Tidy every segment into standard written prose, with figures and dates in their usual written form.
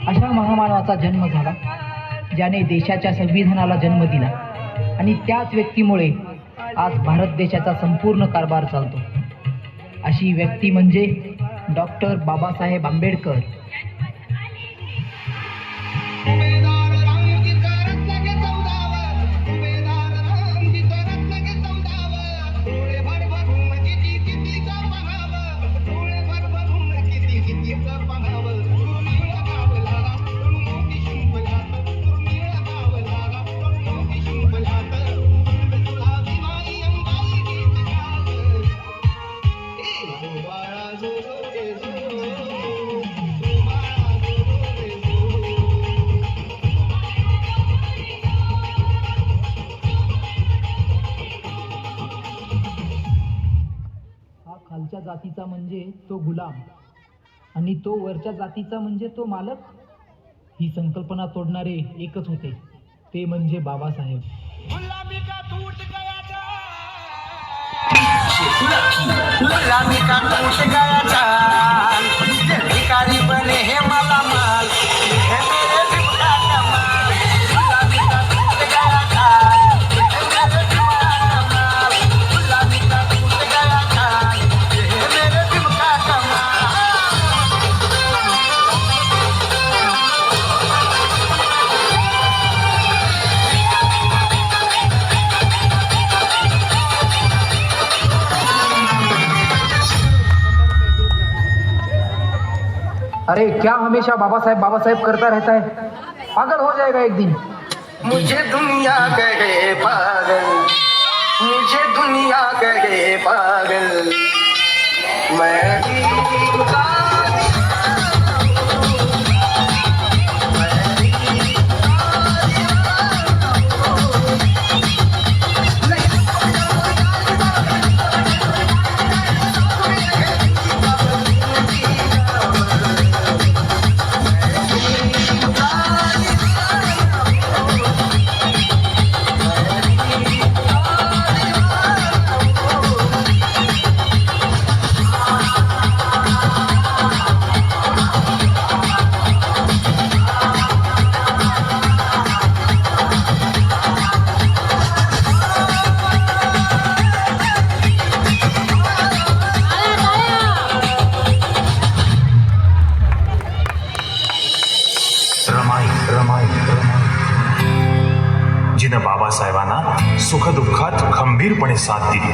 अशा महामानवाचा जन्म झाला ज्याने देशाच्या संविधानाला जन्म दिला आणि त्याच व्यक्तीमुळे आज भारत देशाचा संपूर्ण कारभार चालतो। अशी व्यक्ती म्हणजे डॉक्टर बाबासाहेब आंबेडकर। खालच्या जातीचा म्हणजे तो गुलाम आणि तो वरच्या जातीचा म्हणजे तो मालक। ही संकल्पना तोडणारे एकच होते, ते म्हणजे बाबासाहेब। गुलामी का टूट गया चाल, भिखारी बने हे मला माल, हे मेरे भिक्षा कमाल। गुलामी का टूट गया चाल, हे मेरे भिक्षा कमाल। गुलामी का टूट गया चाल, हे मेरे भिक्षा कमाल। अरे क्या हमेशा बाबा साहेब करता रहता है, पागल हो जाएगा एक दिन। मुझे दुनिया कहे पागल, मुझे दुनिया कहे पागल, मैं जिनं बाबासाहेबांना सुखदुःखात खंबीरपणे साथ दिली,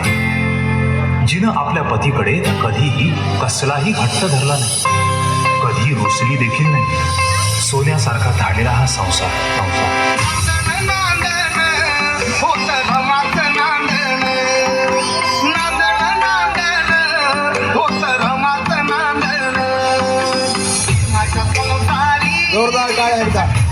जिनं आपल्या पतीकडे कधीही कसलाही हट्ट धरला नाही, कधी रुसली देखील नाही, सोन्यासारखा धाडलेला हा संसार। जोरदार टाळ्या एकदा।